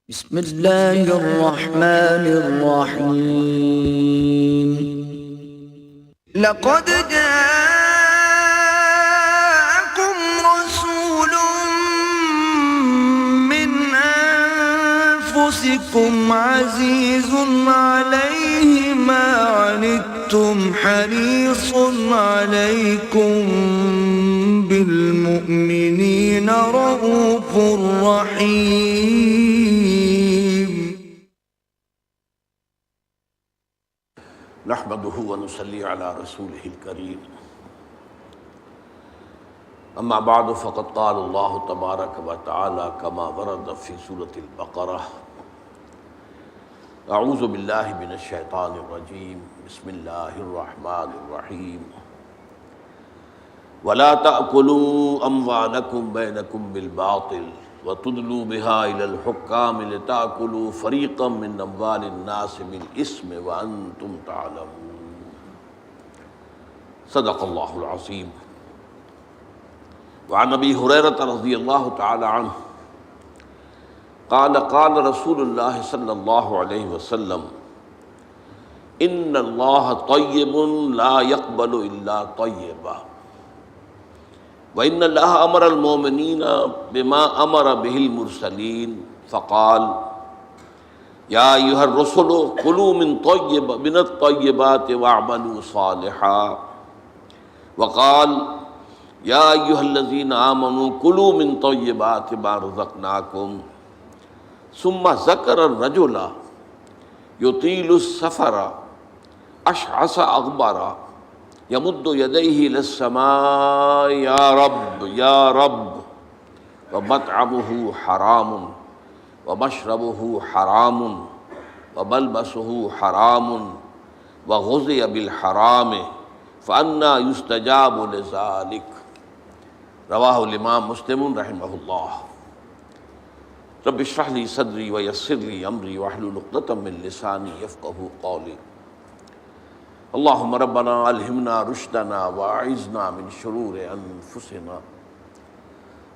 بسم اللہ الرحمن الرحیم لقد جاءكم رسول من أنفسكم عزيز عليه ما عنتم حريص عليكم بالمؤمنين رؤوف رحيم نحمده ونصلي على رسوله الكريم اما بعد فقد قال الله تبارك وتعالى كما ورد في سورة البقرة اعوذ بالله من الشيطان الرجيم بسم الله الرحمن الرحيم ولا تأكلوا أموالكم بينكم بالباطل وتدلوا بها إلى الحكام لتأكلوا فريقا من أموال الناس بالإثم وأنتم تعلمون صدق الله العظيم وعن أبي هريرة رضي الله تعالى عنه قال قال رسول الله صلى الله عليه وسلم إن الله طيب لا يقبل إلا طيبا وإن الله أمر المؤمنين بما أمر به المرسلين فقال يا أيها الرسل كلوا من الطيبات واعملوا صالحا وقال يا أيها الذين آمنوا كلوا من طيبات ما رزقناكم ثم ذكر الرجل يطيل السفر أشعث أغبر يمد يديه إلى السماء يا رب يا رب ومطعمه حرام ومشربه حرام وملبسه حرام وغذي بالحرام فأنى يستجاب لذلك رواہ الامام مسلم رحمہ اللہ رب اشرح لي صدری ويسر لي امری واحلل عقدۃ من لسانی یفقہوا قولی اللهم ربنا الہمنا رشدنا واعذنا من شرور انفسنا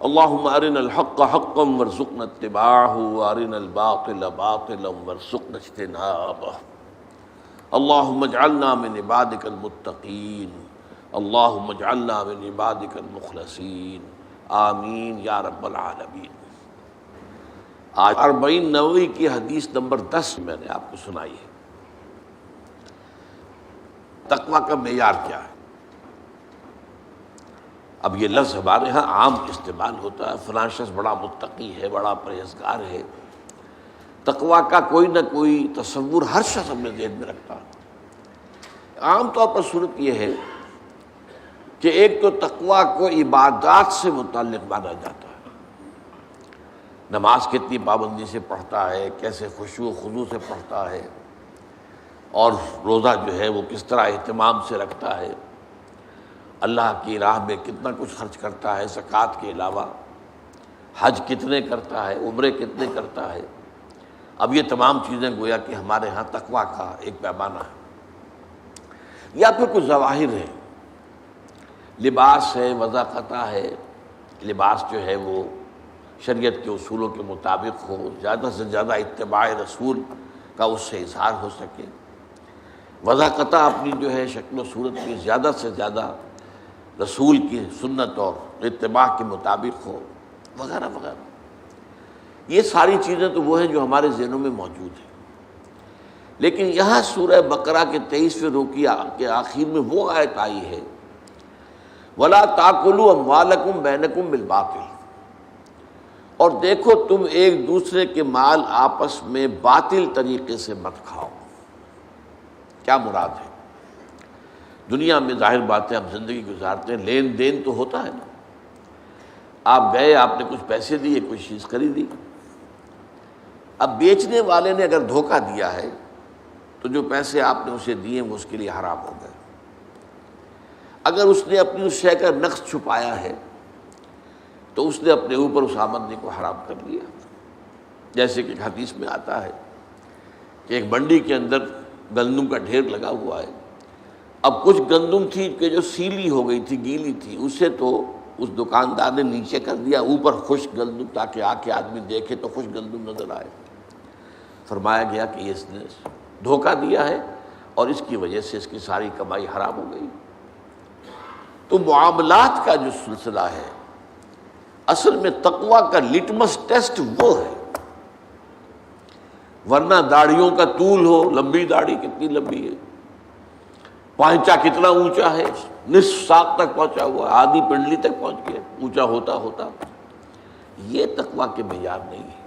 اللهم ارنا الحق حقا وارزقنا اتباعه وارنا الباطل باطلا وارزقنا اجتنابه اللهم اجعلنا من عبادك المتقین اللهم اجعلنا من عبادك المخلصین آمین یا رب العالمین۔ آج 40 نووی کی حدیث نمبر 10 میں نے آپ کو سنائی ہے۔ تقویٰ کا معیار کیا ہے؟ اب یہ لفظ ہمارے ہاں عام استعمال ہوتا ہے، فلاں شخص بڑا متقی ہے، بڑا پرہیزگار ہے۔ تقویٰ کا کوئی نہ کوئی تصور ہر شخص اپنے ذہن میں رکھتا ہے۔ عام طور پر صورت یہ ہے کہ ایک تو تقویٰ کو عبادات سے متعلق مانا جاتا ہے، نماز کتنی پابندی سے پڑھتا ہے، کیسے خشوع و خضوع سے پڑھتا ہے، اور روزہ جو ہے وہ کس طرح اہتمام سے رکھتا ہے، اللہ کی راہ میں کتنا کچھ خرچ کرتا ہے زکوٰۃ کے علاوہ، حج کتنے کرتا ہے، عمرے کتنے کرتا ہے۔ اب یہ تمام چیزیں گویا کہ ہمارے ہاں تقویٰ کا ایک پیمانہ ہے، یا پھر کچھ ظواہر ہے، لباس ہے، وضاقتہ ہے، لباس جو ہے وہ شریعت کے اصولوں کے مطابق ہو، زیادہ سے زیادہ اتباع رسول کا اس سے اظہار ہو سکے، وضاقتہ اپنی جو ہے شکل و صورت میں زیادہ سے زیادہ رسول کی سنت اور اتباع کے مطابق ہو، وغیرہ وغیرہ۔ یہ ساری چیزیں تو وہ ہیں جو ہمارے ذہنوں میں موجود ہیں، لیکن یہاں سورہ بقرہ کے 23ویں رکوع کے آخر میں وہ آیت آئی ہے وَلَا تَأْكُلُوا أَمْوَالَكُمْ بَيْنَكُمْ بِالْبَاطِلِ، اور دیکھو تم ایک دوسرے کے مال آپس میں باطل طریقے سے مت کھاؤ۔ کیا مراد ہے؟ دنیا میں ظاہر بات ہے ہم زندگی گزارتے ہیں، لین دین تو ہوتا ہے نا، آپ گئے، آپ نے کچھ پیسے دیے، کوئی چیز خریدی، اب بیچنے والے نے اگر دھوکہ دیا ہے تو جو پیسے آپ نے اسے دیے وہ اس کے لیے حرام ہو گئے۔ اگر اس نے اپنی اس شے کا نقص چھپایا ہے تو اس نے اپنے اوپر اس آمدنی کو حرام کر لیا۔ جیسے کہ حدیث میں آتا ہے کہ ایک منڈی کے اندر گندم کا ڈھیر لگا ہوا ہے، اب کچھ گندم تھی کہ جو سیلی ہو گئی تھی، گیلی تھی، اسے تو اس دکاندار نے نیچے کر دیا، اوپر خشک گندم، تاکہ آ کے آدمی دیکھے تو خشک گندم نظر آئے۔ فرمایا گیا کہ اس نے دھوکہ دیا ہے اور اس کی وجہ سے اس کی ساری کمائی حرام ہو گئی۔ تو معاملات کا جو سلسلہ ہے اصل میں تقویٰ کا لٹمس ٹیسٹ وہ ہے، ورنہ داڑھیوں کا طول ہو، لمبی داڑھی کتنی لمبی ہے، پانچا کتنا اونچا ہے، نصف ساق تک پہنچا ہوا، آدھی پنڈلی تک پہنچ گیا، اونچا ہوتا ہوتا، یہ تقویٰ کے معیار نہیں ہے۔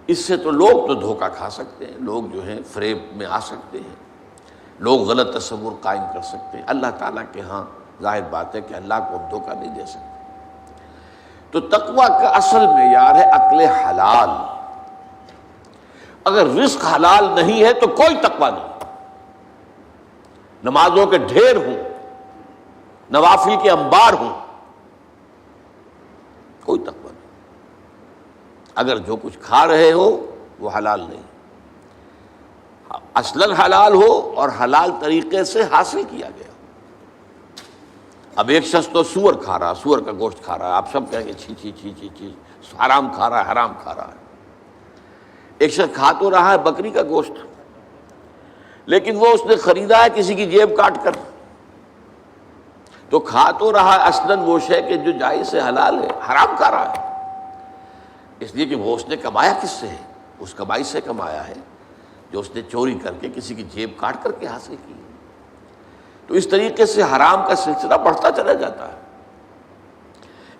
اس سے تو لوگ تو دھوکہ کھا سکتے ہیں، لوگ جو ہیں فریب میں آ سکتے ہیں، لوگ غلط تصور قائم کر سکتے ہیں، اللہ تعالیٰ کے ہاں ظاہر بات ہے کہ اللہ کو ہم دھوکہ نہیں دے سکتے۔ تو تقویٰ کا اصل معیار ہے عقل حلال۔ اگر رزق حلال نہیں ہے تو کوئی تقویٰ نہیں، نمازوں کے ڈھیر ہوں، نوافل کے انبار ہوں، کوئی تقویٰ نہیں۔ اگر جو کچھ کھا رہے ہو وہ حلال نہیں، اصلاً حلال ہو اور حلال طریقے سے حاصل کیا گیا۔ اب ایک شخص تو سور کھا رہا، سور کا گوشت کھا رہا ہے، آپ سب کہیں گے چھی چھی چھی چھی چھی، حرام کھا رہا ہے، حرام کھا رہا ہے۔ ایک شخص کھا تو رہا ہے بکری کا گوشت، لیکن وہ اس نے خریدا ہے کسی کی جیب کاٹ کر، تو کھا تو رہا ہے اصلاً وہ شے کہ جو جائز ہے، حلال ہے، حرام کھا رہا ہے، اس لیے کہ وہ اس نے کمایا کس سے ہے؟ اس کمائی سے کمایا ہے جو اس نے چوری کر کے کسی کی جیب کاٹ کر کے حاصل کی۔ تو اس طریقے سے حرام کا سلسلہ بڑھتا چلا جاتا ہے۔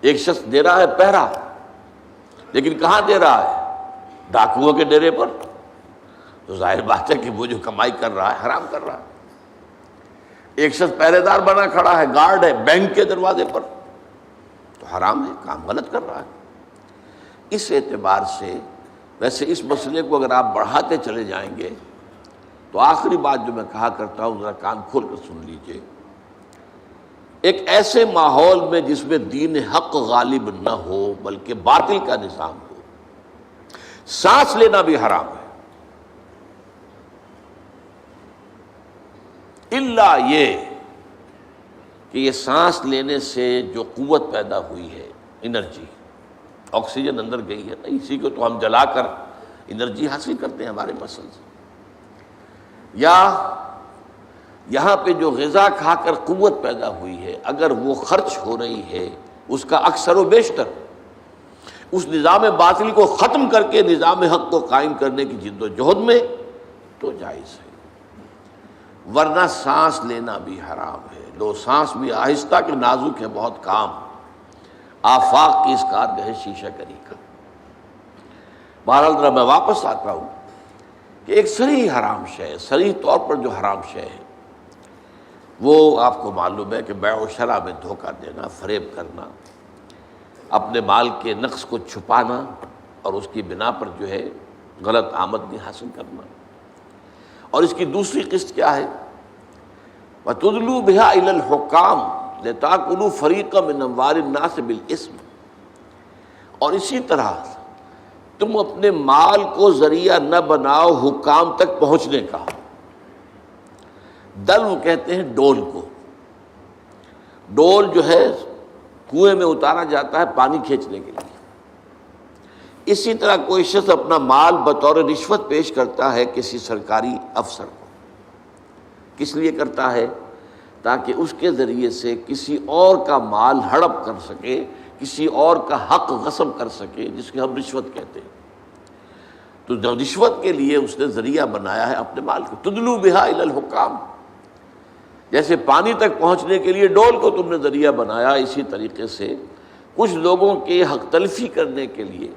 ایک شخص دے رہا ہے پہرا، لیکن کہاں دے رہا ہے؟ ڈاکوؤں کے ڈیرے پر، تو ظاہر بات ہے کہ وہ جو کمائی کر رہا ہے حرام کر رہا ہے۔ ایک شخص پہرے دار بنا کھڑا ہے، گارڈ ہے بینک کے دروازے پر، تو حرام ہے، کام غلط کر رہا ہے۔ اس اعتبار سے ویسے اس مسئلے کو اگر آپ بڑھاتے چلے جائیں گے تو آخری بات جو میں کہا کرتا ہوں ذرا کان کھول کر سن لیجئے، ایک ایسے ماحول میں جس میں دین حق غالب نہ ہو بلکہ باطل کا نظام ہو، سانس لینا بھی حرام ہے، الا یہ کہ یہ سانس لینے سے جو قوت پیدا ہوئی ہے، انرجی، آکسیجن اندر گئی ہے، اسی کو تو ہم جلا کر انرجی حاصل کرتے ہیں ہمارے مسلز، یا یہاں پہ جو غذا کھا کر قوت پیدا ہوئی ہے اگر وہ خرچ ہو رہی ہے اس کا اکثر و بیشتر اس نظام باطل کو ختم کر کے نظام حق کو قائم کرنے کی جد و جہد میں، تو جائز ہے، ورنہ سانس لینا بھی حرام ہے۔ لو سانس بھی آہستہ کہ نازک ہے بہت کام، آفاق کی اس کارگہ شیشہ گری کا۔ بہرحال ذرا میں واپس آتا ہوں کہ ایک صریح حرام شے ہے، صریح طور پر جو حرام شے ہے وہ آپ کو معلوم ہے کہ بیع و شرع میں دھوکہ دینا، فریب کرنا، اپنے مال کے نقص کو چھپانا اور اس کی بنا پر جو ہے غلط آمدنی حاصل کرنا۔ اور اس کی دوسری قسط کیا ہے؟ وَتُدْلُوا بِهَا إِلَى الْحُكَّامِ لِتَأْكُلُوا فَرِيقًا مِّنْ أَمْوَالِ النَّاسِ بِالْإِثْمِ، اور اسی طرح تم اپنے مال کو ذریعہ نہ بناؤ حکام تک پہنچنے کا۔ دلو کہتے ہیں ڈول کو، ڈول جو ہے کنویں میں اتارا جاتا ہے پانی کھینچنے کے لیے۔ اسی طرح کوئی شخص اپنا مال بطور رشوت پیش کرتا ہے کسی سرکاری افسر کو، کس لیے کرتا ہے؟ تاکہ اس کے ذریعے سے کسی اور کا مال ہڑپ کر سکے، کسی اور کا حق غصب کر سکے، جس کو ہم رشوت کہتے ہیں۔ تو جو رشوت کے لیے اس نے ذریعہ بنایا ہے اپنے مال کو، تدلو بہا الی الحکام، جیسے پانی تک پہنچنے کے لیے ڈول کو تم نے ذریعہ بنایا، اسی طریقے سے کچھ لوگوں کے حق تلفی کرنے کے لیے،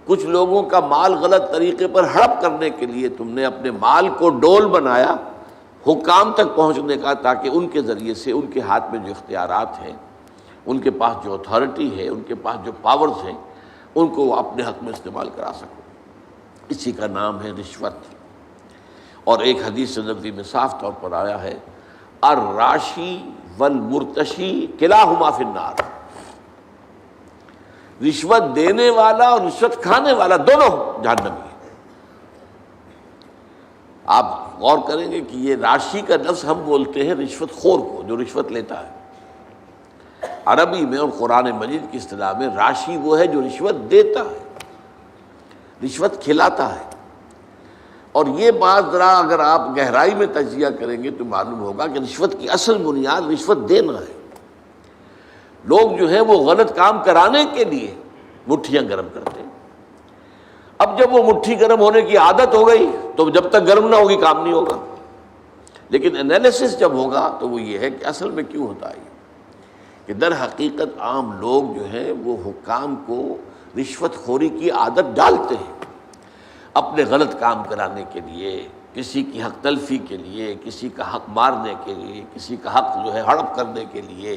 کچھ لوگوں کا مال غلط طریقے پر ہڑپ کرنے کے لیے تم نے اپنے مال کو ڈول بنایا حکام تک پہنچنے کا، تاکہ ان کے ذریعے سے ان کے ہاتھ میں جو اختیارات ہیں، ان کے پاس جو اتھارٹی ہے، ان کے پاس جو پاورز ہیں، ان کو وہ اپنے حق میں استعمال کرا سکو۔ اسی کا نام ہے رشوت۔ اور ایک حدیث نبوی میں صاف طور پر آیا ہے، الراشی والمرتشی کلاہما فی النار، رشوت دینے والا اور رشوت کھانے والا دونوں جہنمی ہیں۔ آپ غور کریں گے کہ یہ راشی کا لفظ ہم بولتے ہیں رشوت خور کو، جو رشوت لیتا ہے۔ عربی میں اور قرآن مجید کی اصطلاح میں راشی وہ ہے جو رشوت دیتا ہے، رشوت کھلاتا ہے۔ اور یہ بات ذرا اگر آپ گہرائی میں تجزیہ کریں گے تو معلوم ہوگا کہ رشوت کی اصل بنیاد رشوت دینا ہے۔ لوگ جو ہے وہ غلط کام کرانے کے لیے مٹھیاں گرم کرتے ہیں۔ اب جب وہ مٹھی گرم ہونے کی عادت ہو گئی تو جب تک گرم نہ ہوگی کام نہیں ہوگا، لیکن انالیسس جب ہوگا تو وہ یہ ہے کہ اصل میں کیوں ہوتا ہے کہ در حقیقت عام لوگ جو ہیں وہ حکام کو رشوت خوری کی عادت ڈالتے ہیں اپنے غلط کام کرانے کے لیے، کسی کی حق تلفی کے لیے، کسی کا حق مارنے کے لیے، کسی کا حق جو ہے ہڑپ کرنے کے لیے۔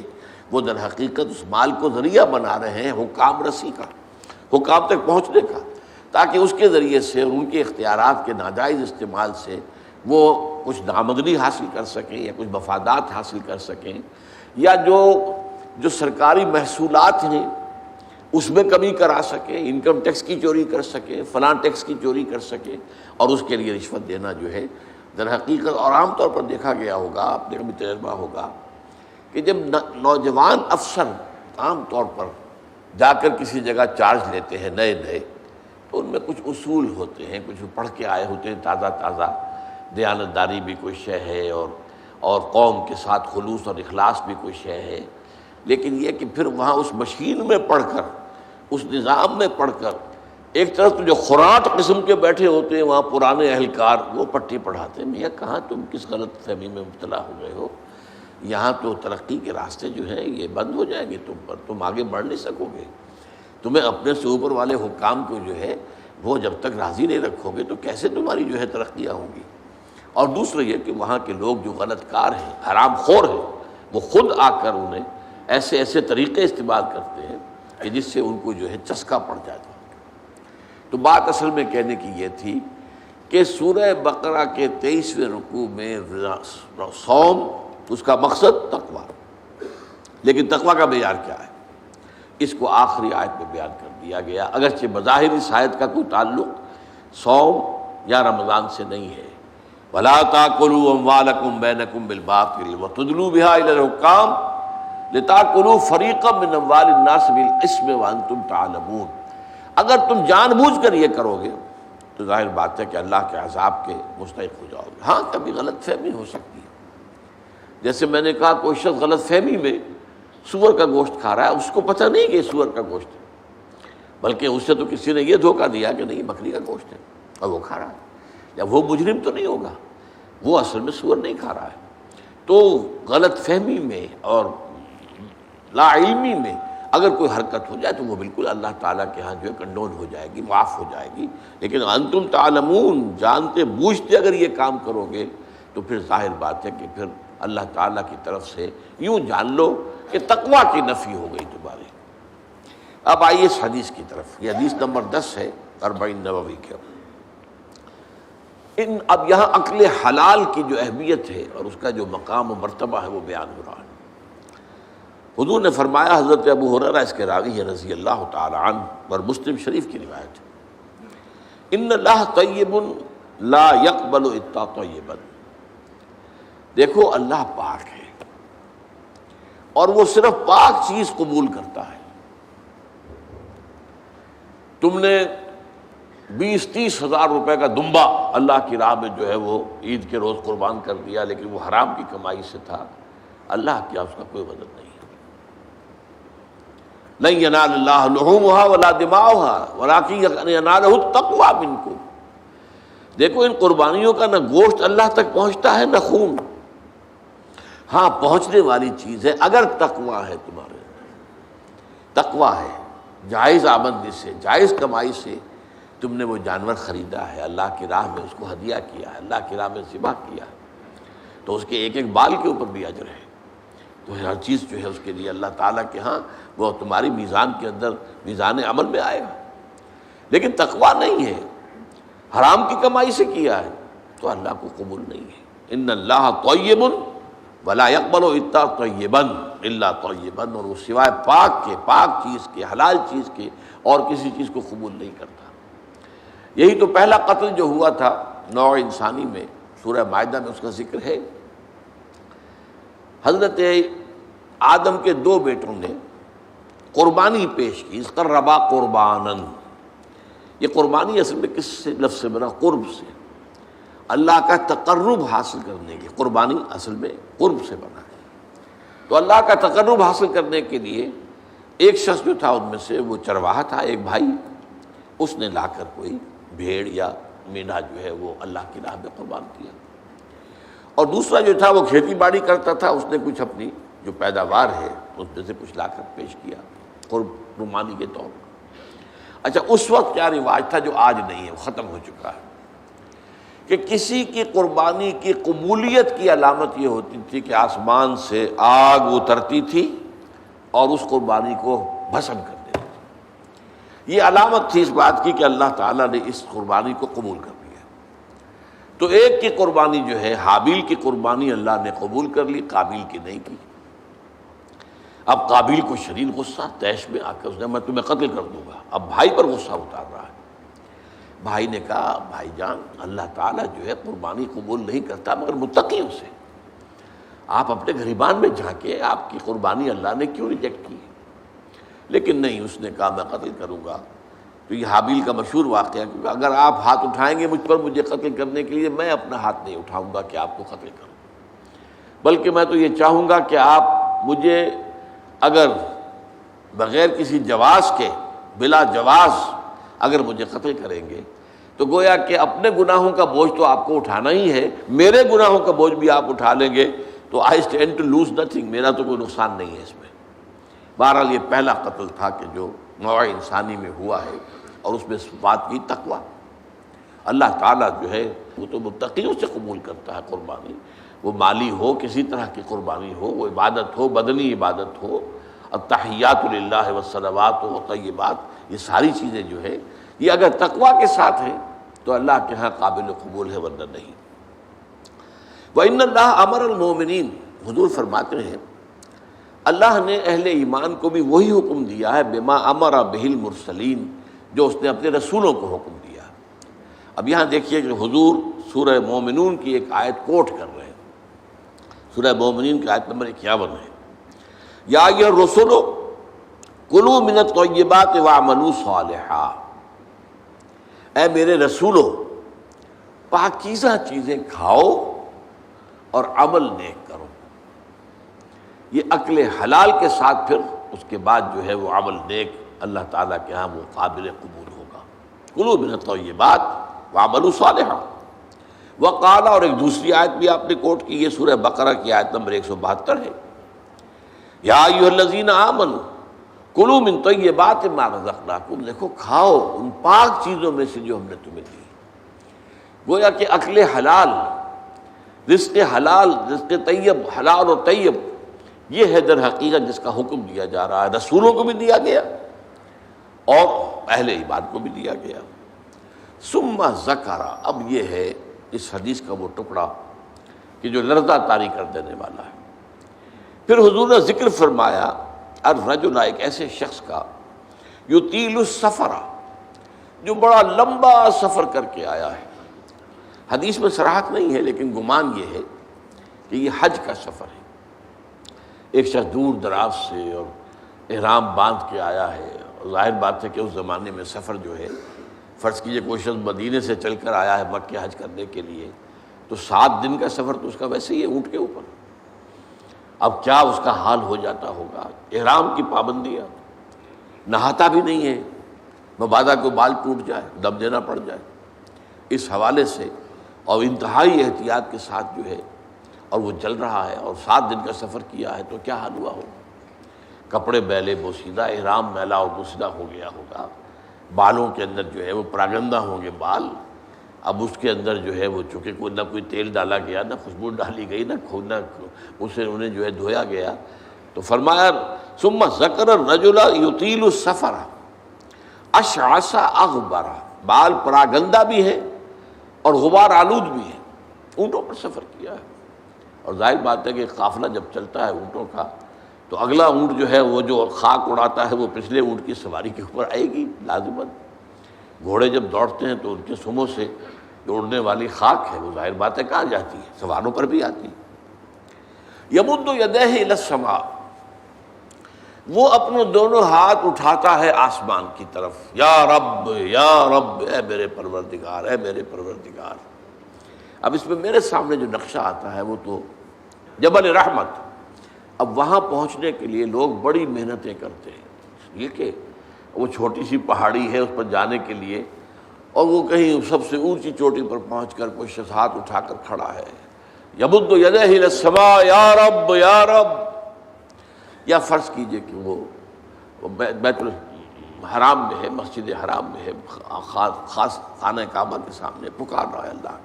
وہ در حقیقت اس مال کو ذریعہ بنا رہے ہیں حکام رسی کا، حکام تک پہنچنے کا، تاکہ اس کے ذریعے سے ان کے اختیارات کے ناجائز استعمال سے وہ کچھ نامدنی حاصل کر سکیں یا کچھ مفادات حاصل کر سکیں، یا جو سرکاری محصولات ہیں اس میں کمی کرا سکیں، انکم ٹیکس کی چوری کر سکیں، فلاں ٹیکس کی چوری کر سکیں، اور اس کے لیے رشوت دینا جو ہے در حقیقت، اور عام طور پر دیکھا گیا ہوگا، آپ نے کبھی تجربہ ہوگا کہ جب نوجوان افسر عام طور پر جا کر کسی جگہ چارج لیتے ہیں نئے نئے، تو ان میں کچھ اصول ہوتے ہیں، کچھ پڑھ کے آئے ہوتے ہیں تازہ تازہ، دیانتداری بھی کوئی شے ہے اور قوم کے ساتھ خلوص اور اخلاص بھی کوئی شے ہے، لیکن یہ کہ پھر وہاں اس مشین میں پڑھ کر، اس نظام میں پڑھ کر، ایک طرف تو جو خوراٹ قسم کے بیٹھے ہوتے ہیں وہاں پرانے اہلکار، وہ پٹی پڑھاتے ہیں، میاں کہاں تم کس غلط فہمی میں مبتلا ہو گئے ہو، یہاں تو ترقی کے راستے جو ہیں یہ بند ہو جائیں گے تم پر، تم آگے بڑھ نہیں سکو گے، تمہیں اپنے سے اوپر والے حکام کو جو ہے وہ جب تک راضی نہیں رکھو گے تو کیسے تمہاری جو ہے ترقیاں ہوں گی۔ اور دوسرا یہ کہ وہاں کے لوگ جو غلط کار ہیں، حرام خور ہیں، وہ خود آ کر انہیں ایسے ایسے طریقے استعمال کرتے ہیں کہ جس سے ان کو جو ہے چسکا پڑ جاتا ہے۔ تو بات اصل میں کہنے کی یہ تھی کہ سورہ بقرہ کے 23ویں رکوع میں صوم، اس کا مقصد تقوی، لیکن تقوی کا معیار کیا ہے اس کو آخری آیت میں بیان کر دیا گیا، اگرچہ بظاہر اس آیت کا کوئی تعلق صوم یا رمضان سے نہیں ہے۔ وَلَا تَأْكُلُوا أَمْوَالَكُمْ بَيْنَكُمْ بِالْبَاطِلِ وَتُدْلُوا بِهَا إِلَى الْحُكَّامِ لِتَأْكُلُوا فَرِيقًا مِّنْ أَمْوَالِ النَّاسِ بِالْإِثْمِ وَأَنْتُمْ تَعْلَمُونَ۔ اگر تم جان بوجھ کر یہ کرو گے تو ظاہر بات ہے کہ اللہ کے عذاب کے مستحق ہو جاؤ گے۔ ہاں کبھی غلط فہمی ہو سکتی ہے، جیسے میں نے کہا کوئی شخص غلط فہمی میں سور کا گوشت کھا رہا ہے، اس کو پتہ نہیں کہ یہ سور کا گوشت ہے، بلکہ اس سے تو کسی نے یہ دھوکہ دیا کہ نہیں بکری کا گوشت ہے اور وہ کھا رہا ہے، یا وہ مجرم تو نہیں ہوگا، وہ اصل میں سور نہیں کھا رہا ہے۔ تو غلط فہمی میں اور لا علمی میں اگر کوئی حرکت ہو جائے تو وہ بالکل اللہ تعالیٰ کے ہاں جو ہے کنڈون ہو جائے گی، معاف ہو جائے گی، لیکن انتم تعلمون، جانتے بوجھتے اگر یہ کام کرو گے تو پھر ظاہر بات ہے کہ پھر اللہ تعالیٰ کی طرف سے یوں جان لو کہ تقویٰ کی نفی ہو گئی تمہاری۔ اب آئیے اس حدیث کی طرف، یہ حدیث نمبر 10 ہے 40 نووی کے۔ اب یہاں عقل حلال کی جو اہمیت ہے اور اس کا جو مقام و مرتبہ ہے وہ بیان ہو رہا ہے۔ حضور نے فرمایا، حضرت ابو ہریرہ اس کے راوی ہے رضی اللہ تعالی عنہ، اور مسلم شریف کی روایت ہے، ان اللہ طیب لا يقبل الا طیبا۔ دیکھو اللہ پاک ہے اور وہ صرف پاک چیز قبول کرتا ہے۔ تم نے 20-30 ہزار روپے کا دمبا اللہ کی راہ میں جو ہے وہ عید کے روز قربان کر دیا، لیکن وہ حرام کی کمائی سے تھا، اللہ کیا اس کا کوئی مدد نہیں ہے۔ لن ینال اللہ لحومها ولا دماؤها ولکن ینالہ التقوی منکم۔ دیکھو ان قربانیوں کا نہ گوشت اللہ تک پہنچتا ہے نہ خون، ہاں پہنچنے والی چیز ہے اگر تقوی ہے تمہارے اندر، تقوی ہے، جائز آمدنی سے، جائز کمائی سے تم نے وہ جانور خریدا ہے، اللہ کی راہ میں اس کو ہدیہ کیا ہے، اللہ کی راہ میں ذبح کیا ہے، تو اس کے ایک ایک بال کے اوپر بھی اجر ہے۔ تو ہر چیز جو ہے اس کے لیے اللہ تعالیٰ کے ہاں وہ تمہاری میزان کے اندر، میزان عمل میں آئے گا۔ لیکن تقویٰ نہیں ہے، حرام کی کمائی سے کیا ہے تو اللہ کو قبول نہیں ہے۔ ان اللہ طیب ولا يقبل الا طیبا الا طیبا، اور وہ سوائے پاک کے، پاک چیز کے، حلال چیز کے اور کسی چیز کو قبول نہیں کرتا۔ یہی تو پہلا قتل جو ہوا تھا نوع انسانی میں، سورہ مائدہ میں اس کا ذکر ہے۔ حضرت آدم کے 2 بیٹوں نے قربانی پیش کی، قربا قربانن۔ یہ قربانی اصل میں کس سے لفظ سے بنا؟ قرب سے۔ اللہ کا تقرب حاصل کرنے کی، قربانی اصل میں قرب سے بنا ہے، تو اللہ کا تقرب حاصل کرنے کے لیے ایک شخص جو تھا ان میں سے، وہ چرواہا تھا ایک بھائی، اس نے لا کر کوئی بھیڑ یا مینا جو ہے وہ اللہ کی راہ میں قربان کیا، اور دوسرا جو تھا وہ کھیتی باڑی کرتا تھا، اس نے کچھ اپنی جو پیداوار ہے اس میں سے کچھ لا کر پیش کیا قربانی کے طور پر۔ اچھا، اس وقت کیا رواج تھا جو آج نہیں ہے، وہ ختم ہو چکا ہے، کہ کسی کی قربانی کی قبولیت کی علامت یہ ہوتی تھی کہ آسمان سے آگ اترتی تھی اور اس قربانی کو بھسم کر دیتی تھی۔ یہ علامت تھی اس بات کی کہ اللہ تعالیٰ نے اس قربانی کو قبول کر لیا۔ تو ایک کی قربانی جو ہے، حابیل کی قربانی اللہ نے قبول کر لی، قابیل کی نہیں کی۔ اب قابیل کو شدید غصہ، طیش میں آ کر اس نے میں تمہیں قتل کر دوں گا، اب بھائی پر غصہ اتار رہا ہے۔ بھائی نے کہا بھائی جان، اللہ تعالیٰ جو ہے قربانی قبول نہیں کرتا مگر متقیوں سے، آپ اپنے گریبان میں جھانکے، آپ کی قربانی اللہ نے کیوں ریجیکٹ کی؟ لیکن نہیں، اس نے کہا میں قتل کروں گا۔ تو یہ حابیل کا مشہور واقعہ، کیونکہ اگر آپ ہاتھ اٹھائیں گے مجھ پر مجھے قتل کرنے کے لیے، میں اپنا ہاتھ نہیں اٹھاؤں گا کہ آپ کو قتل کروں، بلکہ میں تو یہ چاہوں گا کہ آپ مجھے اگر بغیر کسی جواز کے، بلا جواز اگر مجھے قتل کریں گے تو گویا کہ اپنے گناہوں کا بوجھ تو آپ کو اٹھانا ہی ہے، میرے گناہوں کا بوجھ بھی آپ اٹھا لیں گے، تو I stand to lose nothing, میرا تو کوئی نقصان نہیں ہے اس میں۔ بہرحال یہ پہلا قتل تھا کہ جو نوع انسانی میں ہوا ہے، اور اس میں بات کی تقویٰ۔ اللہ تعالیٰ جو ہے وہ تو متقیوں سے قبول کرتا ہے قربانی، وہ مالی ہو، کسی طرح کی قربانی ہو، وہ عبادت ہو، بدنی عبادت ہو، التحیات للہ والصلوات والطیبات، یہ ساری چیزیں جو ہے یہ اگر تقویٰ کے ساتھ ہیں تو اللہ کے ہاں قابل قبول ہے، ورنہ نہیں۔ وَإِنَّ اللَّهَ أَمَرَ الْمُؤْمِنِينَ، حضور فرماتے ہیں اللہ نے اہل ایمان کو بھی وہی حکم دیا ہے، بما امر بہ المرسلین، جو اس نے اپنے رسولوں کو حکم دیا۔ اب یہاں دیکھیے کہ حضور سورہ مومنون کی ایک آیت کوٹ کر رہے ہیں، سورہ مومنین کی آیت نمبر 51 ہے، یا ایھا الرسل کلوا من الطیبات واعملوا صالحا، اے میرے رسولو پاکیزہ چیزیں کھاؤ اور عمل نیک کرو۔ یہ عقل حلال کے ساتھ پھر اس کے بعد جو ہے وہ عمل نیک اللہ تعالیٰ کے ہاں وہ قابل قبول ہوگا۔ کلوا من الطیبات واعملوا صالحا۔ وقال، اور ایک دوسری آیت بھی آپ نے کوٹ کی، یہ سورہ بقرہ کی آیت نمبر 172 ہے، یا ایھا الذین آمنوا کلوا من طیبات ما رزقناکم، دیکھو کھاؤ ان پاک چیزوں میں سے جو ہم نے تمہیں دی۔ گویا کہ عقل حلال، رزق حلال، رزق طیب، حلال اور طیب، یہ ہے در حقیقت جس کا حکم دیا جا رہا ہے، رسولوں کو بھی دیا گیا اور اہل ایمان کو بھی دیا گیا۔ ثم ذکر، اب یہ ہے اس حدیث کا وہ ٹکڑا کہ جو لرزہ طاری کر دینے والا ہے۔ پھر حضور نے ذکر فرمایا الرجل، ایک ایسے شخص کا، یطیل السفر، جو بڑا لمبا سفر کر کے آیا ہے۔ حدیث میں صراحت نہیں ہے لیکن گمان یہ ہے کہ یہ حج کا سفر ہے۔ ایک شخص دور دراز سے اور احرام باندھ کے آیا ہے، اور ظاہر بات ہے کہ اس زمانے میں سفر جو ہے، فرض کیجئے کوئی شخص مدینے سے چل کر آیا ہے مکہ حج کرنے کے لیے، تو 7 دن کا سفر تو اس کا ویسے ہی ہے اونٹ کے اوپر۔ اب کیا اس کا حال ہو جاتا ہوگا، احرام کی پابندیاں، نہاتا بھی نہیں ہے، مبادا کو بال ٹوٹ جائے، دم دینا پڑ جائے، اس حوالے سے اور انتہائی احتیاط کے ساتھ جو ہے، اور وہ چل رہا ہے اور 7 دن کا سفر کیا ہے، تو کیا حال ہوا ہوگا؟ کپڑے میلے بوسیدہ، احرام میلا اور بوسیدہ ہو گیا ہوگا، بالوں کے اندر جو ہے وہ پراگندہ ہوں گے بال، اب اس کے اندر جو ہے وہ چونکہ کوئی نہ کوئی تیل ڈالا گیا، نہ خوشبو ڈالی گئی، نہ اسے انہیں جو ہے دھویا گیا، تو فرمایا ثم ذکر الرجل یطیل السفر اشعث اغبر، بال پراگندہ بھی ہے اور غبار آلود بھی ہے، اونٹوں پر سفر کیا ہے۔ اور ظاہر بات ہے کہ قافلہ جب چلتا ہے اونٹوں کا تو اگلا اونٹ جو ہے وہ جو خاک اڑاتا ہے وہ پچھلے اونٹ کی سواری کے اوپر آئے گی لازماً۔ گھوڑے جب دوڑتے ہیں تو ان کے سموں سے جو اڑنے والی خاک ہے وہ ظاہر بات ہے کہاں جاتی ہے، سواروں پر بھی آتی ہے۔ یمد یدیہ الی السماء، وہ اپنے دونوں ہاتھ اٹھاتا ہے آسمان کی طرف، یا رب، اے میرے پروردگار، اے میرے پروردگار۔ اب اس میں میرے سامنے جو نقشہ آتا ہے وہ تو جبل رحمت. اب وہاں پہنچنے کے لیے لوگ بڑی محنتیں کرتے ہیں، یہ کہ وہ چھوٹی سی پہاڑی ہے، اس پر جانے کے لیے، اور وہ کہیں سب سے اونچی چوٹی پر پہنچ کر کوئی شخص ہاتھ اٹھا کر کھڑا ہے، یمد یدیہ الی السماء یا رب یا رب. یا فرض کیجئے کہ وہ بیت الحرام میں ہے، مسجد حرام میں ہے، خاص خانہ کعبہ کے سامنے پکار رہا ہے اللہ.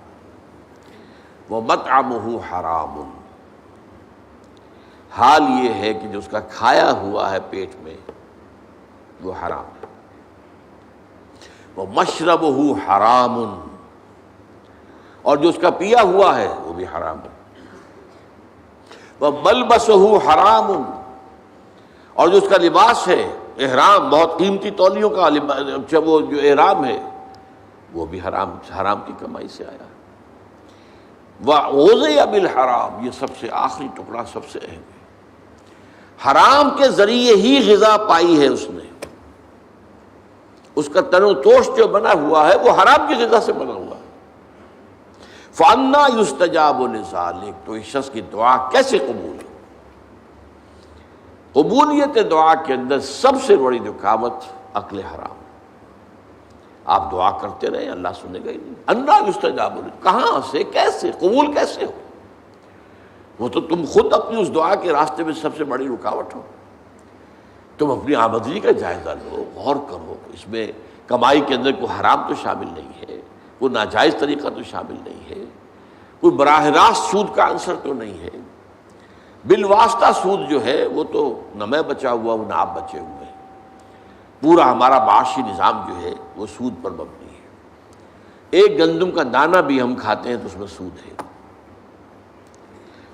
وَمَطْعَمُهُ حَرَامٌ، حال یہ ہے کہ جو اس کا کھایا ہوا ہے پیٹ میں وہ حرام ہے. وَمَشْرَبُهُ حَرَامٌ، اور جو اس کا پیا ہوا ہے وہ بھی حرام ہے. وَمَلْبَسُهُ حَرَامٌ، اور جو اس کا لباس ہے، احرام، بہت قیمتی تولیوں کا وہ جو احرام ہے وہ بھی حرام کی کمائی سے آیا. وَغُذِيَ بِالْحَرَامِ، یہ سب سے آخری ٹکڑا سب سے اہم ہے. حرام کے ذریعے ہی غذا پائی ہے اس نے، اس کا تن و توش جو بنا ہوا ہے وہ حرام کی غذا سے بنا ہوا ہے. فَأَنَّىٰ يُسْتَجَابُ لِذَٰلِكَ، تو اس شخص کی دعا کیسے قبول ہے؟ قبولیت دعا کے اندر سب سے بڑی رکاوٹ عقل حرام. آپ دعا کرتے رہے اللہ سنے گا ہی نہیں. اَنَّىٰ يُسْتَجَابُ لِذَٰلِكَ، کہاں سے، کیسے، قبول کیسے ہو؟ وہ تو تم خود اپنی اس دعا کے راستے میں سب سے بڑی رکاوٹ ہو. تم اپنی آمدنی کا جائزہ لو، غور کرو، اس میں کمائی کے اندر کوئی حرام تو شامل نہیں ہے، کوئی ناجائز طریقہ تو شامل نہیں ہے، کوئی براہ راست سود کا عنصر تو نہیں ہے. بالواسطہ سود جو ہے وہ تو نہ میں بچا ہوا ہوں نہ آپ بچے ہوئے ہیں. پورا ہمارا معاشی نظام جو ہے وہ سود پر مبنی ہے. ایک گندم کا دانہ بھی ہم کھاتے ہیں تو اس میں سود ہے.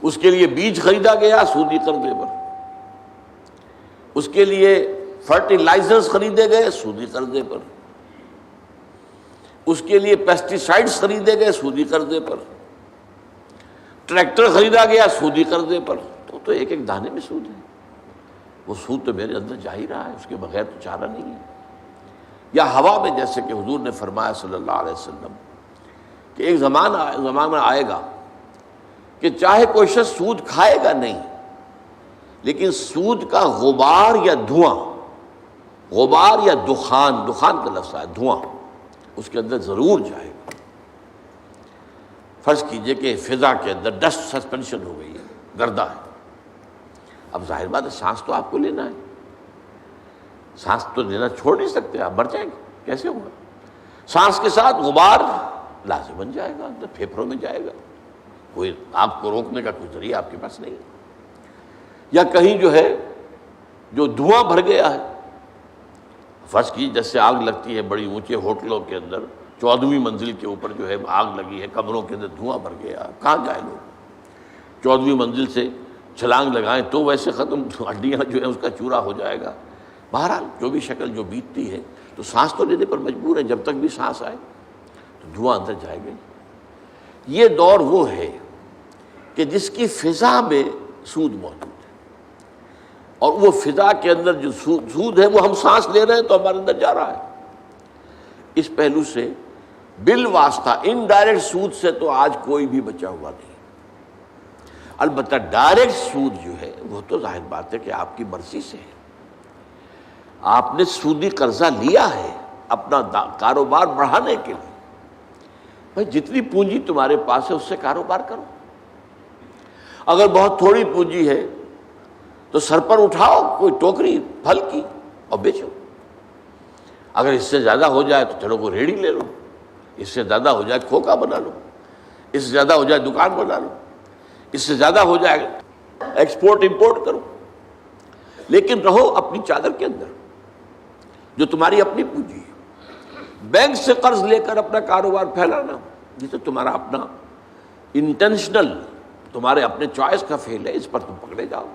اس کے لیے بیج خریدا گیا سودی قرضے پر، اس کے لیے فرٹیلائزرز خریدے گئے سودی قرضے پر، اس کے لیے پیسٹی سائڈز خریدے گئے سودی قرضے پر، ٹریکٹر خریدا گیا سودی قرضے پر. تو ایک ایک دانے میں سود ہے. وہ سود تو میرے اندر جا ہی رہا ہے، اس کے بغیر تو چارہ نہیں ہے. یا ہوا میں، جیسے کہ حضور نے فرمایا صلی اللہ علیہ وسلم کہ ایک زمانہ آئے گا کہ چاہے کوئی شخص سود کھائے گا نہیں، لیکن سود کا غبار یا دھواں، غبار یا دخان کا لفظ ہے دھواں، اس کے اندر ضرور جائے گا. فرض کیجئے کہ فضا کے اندر ڈسٹ سسپینشن ہو گئی ہے، گردہ ہے. اب ظاہر بات ہے سانس تو آپ کو لینا ہے، سانس تو لینا چھوڑ نہیں سکتے، آپ مر جائیں گے، کیسے ہوگا؟ سانس کے ساتھ غبار لازم بن جائے گا، اندر پھیپھڑوں میں جائے گا. کوئی آپ کو روکنے کا کوئی ذریعہ آپ کے پاس نہیں. یا کہیں جو ہے جو دھواں بھر گیا ہے، فرض کی جیسے آگ لگتی ہے بڑی اونچے ہوٹلوں کے اندر، 14ویں منزل کے اوپر جو ہے آگ لگی ہے، کمروں کے اندر دھواں بھر گیا، کہاں جائے لوگ؟ 14ویں منزل سے چھلانگ لگائیں تو ویسے ختم، ہڈیاں جو ہیں اس کا چورا ہو جائے گا. بہرحال جو بھی شکل جو بیتتی ہے، تو سانس تو لینے پر مجبور ہے، جب تک بھی سانس آئے تو دھواں اندر جائے گا. یہ دور وہ ہے کہ جس کی فضا میں سود موجود ہے، اور وہ فضا کے اندر جو سود ہے وہ ہم سانس لے رہے ہیں تو ہمارے اندر جا رہا ہے. اس پہلو سے بالواسطہ انڈائریکٹ سود سے تو آج کوئی بھی بچا ہوا نہیں. البتہ ڈائریکٹ سود جو ہے وہ تو ظاہر بات ہے کہ آپ کی مرضی سے ہے. آپ نے سودی قرضہ لیا ہے اپنا کاروبار بڑھانے کے لیے. بھائی جتنی پونجی تمہارے پاس ہے اس سے کاروبار کرو. اگر بہت تھوڑی پونجی ہے تو سر پر اٹھاؤ کوئی ٹوکری پھل کی اور بیچو. اگر اس سے زیادہ ہو جائے تو چلو کوئی ریڑھی لے لو، اس سے زیادہ ہو جائے کھوکا بنا لو، اس سے زیادہ ہو جائے دکان بنا لو، اس سے زیادہ ہو جائے ایکسپورٹ امپورٹ کرو. لیکن رہو اپنی چادر کے اندر جو تمہاری اپنی پونجی ہے. بینک سے قرض لے کر اپنا کاروبار پھیلانا یہ تو تمہارا اپنا انٹینشنل، تمہارے اپنے چوائس کا فیل ہے، اس پر تم پکڑے جاؤ.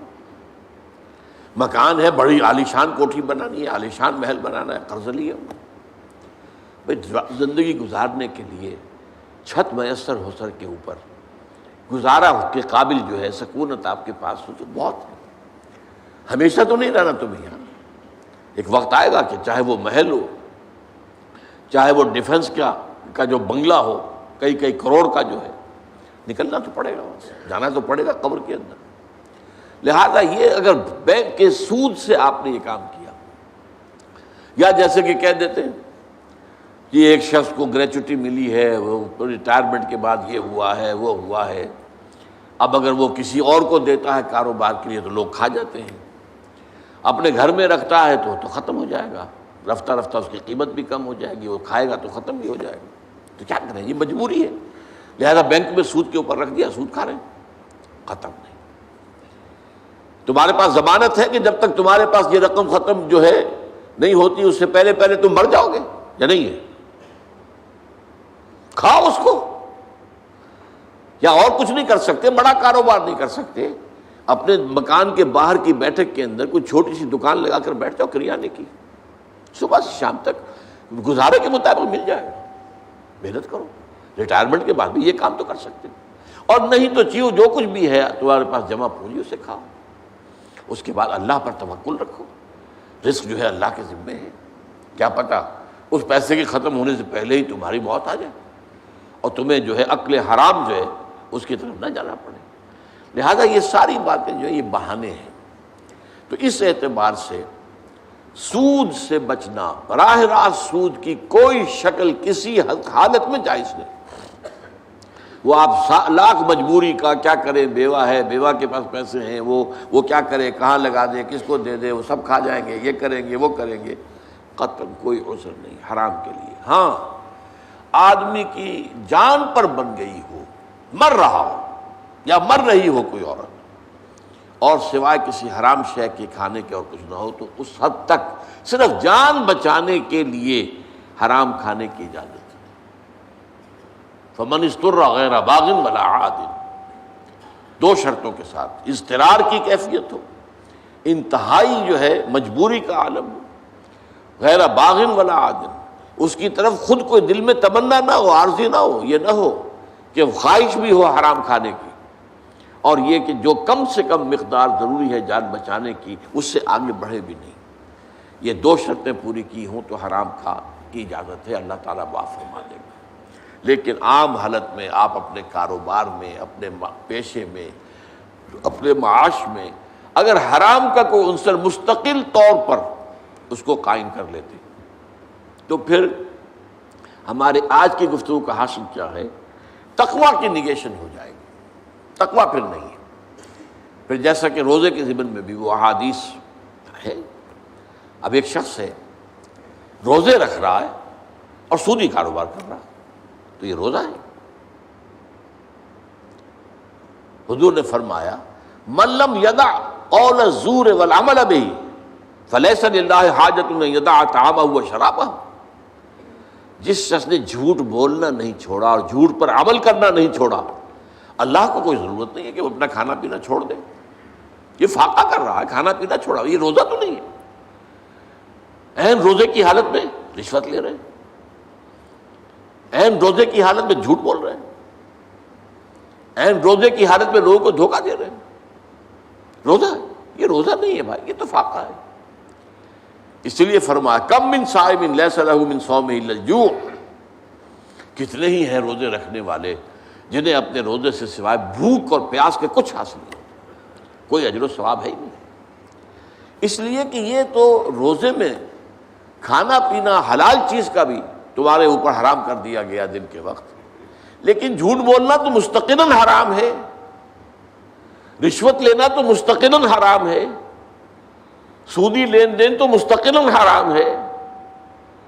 مکان ہے، بڑی عالیشان کوٹھی بنانی ہے، عالیشان محل بنانا ہے، قرض لیا. بھائی زندگی گزارنے کے لیے چھت میسر ہو سر کے اوپر، گزارا کے قابل جو ہے سکونت آپ کے پاس ہو تو بہت ہے. ہمیشہ تو نہیں رہنا تم یہاں. ایک وقت آئے گا کہ چاہے وہ محل ہو، چاہے وہ ڈیفنس کا جو بنگلہ ہو کئی کروڑ کا جو ہے، نکلنا تو پڑے گا، وہاں سے جانا تو پڑے گا قبر کے اندر۔ لہذا یہ اگر بینک کے سود سے آپ نے یہ کام کیا، یا جیسے کہ کہہ دیتے ہیں کہ ایک شخص کو گریچوٹی ملی ہے، وہ ریٹائرمنٹ کے بعد یہ ہوا ہے وہ ہوا ہے، اب اگر وہ کسی اور کو دیتا ہے کاروبار کے لیے تو لوگ کھا جاتے ہیں، اپنے گھر میں رکھتا ہے تو ختم ہو جائے گا، رفتہ رفتہ اس کی قیمت بھی کم ہو جائے گی، وہ کھائے گا تو ختم بھی ہو جائے گا، تو کیا کریں، یہ مجبوری ہے۔ لہذا بینک میں سود کے اوپر رکھ دیا، سود کھا رہے ہیں، ختم نہیں۔ تمہارے پاس ضمانت ہے کہ جب تک تمہارے پاس یہ رقم ختم جو ہے نہیں ہوتی اس سے پہلے پہلے تم مر جاؤ گے یا نہیں ہے؟ کھاؤ اس کو، یا اور کچھ نہیں کر سکتے، بڑا کاروبار نہیں کر سکتے، اپنے مکان کے باہر کی بیٹھک کے اندر کوئی چھوٹی سی دکان لگا کر بیٹھ جاؤ کریانے کی، صبح سے شام تک گزارے کے مطابق مل جائے گا، محنت کرو، ریٹائرمنٹ کے بعد بھی یہ کام تو کر سکتے، اور نہیں تو چیو جو کچھ بھی ہے تمہارے پاس جمع پونجی اسے کھاؤ، اس کے بعد اللہ پر توکل رکھو، رزق جو ہے اللہ کے ذمے ہے، کیا پتہ اس پیسے کے ختم ہونے سے پہلے ہی تمہاری موت آ جائے اور تمہیں جو ہے عقل حرام جو ہے اس کی طرف نہ جانا پڑے۔ لہذا یہ ساری باتیں جو ہے یہ بہانے ہیں۔ تو اس اعتبار سے سود سے بچنا، براہ راست سود کی کوئی شکل کسی حالت میں جائز نہیں۔ وہ آپ لاکھ مجبوری کا کیا کریں، بیوہ ہے، بیوہ کے پاس پیسے ہیں، وہ کیا کرے، کہاں لگا دے، کس کو دے دے، وہ سب کھا جائیں گے، یہ کریں گے وہ کریں گے، قطعاً کوئی عذر نہیں حرام کے لیے۔ ہاں آدمی کی جان پر بن گئی ہو، مر رہا ہو یا مر رہی ہو کوئی عورت، اور سوائے کسی حرام شے کے کھانے کے اور کچھ نہ ہو، تو اس حد تک صرف جان بچانے کے لیے حرام کھانے کی اجازت ہے۔ فمن اضطر غیر باغ ولا عاد، دو شرطوں کے ساتھ، اضطرار کی کیفیت ہو، انتہائی جو ہے مجبوری کا عالم ہو، غیر باغ ولا عاد، اس کی طرف خود کوئی دل میں تمنا نہ ہو، عارضی نہ ہو، یہ نہ ہو کہ خواہش بھی ہو حرام کھانے کی، اور یہ کہ جو کم سے کم مقدار ضروری ہے جان بچانے کی اس سے آگے بڑھے بھی نہیں۔ یہ دو شرطیں پوری کی ہوں تو حرام کھا کی اجازت ہے، اللہ تعالیٰ معاف فرما دے گا۔ لیکن عام حالت میں آپ اپنے کاروبار میں، اپنے پیشے میں، اپنے معاش میں اگر حرام کا کوئی عنصر مستقل طور پر اس کو قائم کر لیتے تو پھر ہمارے آج کی گفتگو کا حاصل کیا ہے؟ تقویٰ کی نگیشن ہو جائے گی، تقویٰ پھر نہیں ہے۔ پھر جیسا کہ روزے کے ضمن میں بھی وہ احادیث ہے، اب ایک شخص ہے روزے رکھ رہا ہے اور سودی کاروبار کر رہا ہے، تو یہ روزہ ہے۔ حضور نے فرمایا من لم یدع قول الزور والعمل به فلیس للہ حاجۃ ان یدع طعامہ وشرابہ، جس شخص نے جھوٹ بولنا نہیں چھوڑا اور جھوٹ پر عمل کرنا نہیں چھوڑا، اللہ کو کوئی ضرورت نہیں ہے کہ وہ اپنا کھانا پینا چھوڑ دے۔ یہ فاقہ کر رہا ہے، کھانا پینا چھوڑا، یہ روزہ تو نہیں ہے۔ عین روزے کی حالت میں رشوت لے رہے ہیں، عین روزے کی حالت میں جھوٹ بول رہے ہیں، عین روزے کی حالت میں لوگوں کو دھوکہ دے رہے ہیں۔ روزہ یہ روزہ نہیں ہے بھائی، یہ تو فاقہ ہے۔ اس لیے فرمایا کم من صائم لیس لہ من صومہ الا الجوع، کتنے ہی ہیں روزے رکھنے والے جنہیں اپنے روزے سے سوائے بھوک اور پیاس کے کچھ حاصل نہیں، کوئی اجر و ثواب ہے ہی نہیں۔ اس لیے کہ یہ تو روزے میں کھانا پینا حلال چیز کا بھی تمہارے اوپر حرام کر دیا گیا دن کے وقت، لیکن جھوٹ بولنا تو مستقلاً حرام ہے، رشوت لینا تو مستقلاً حرام ہے، سودی لین دین تو مستقلاً حرام ہے۔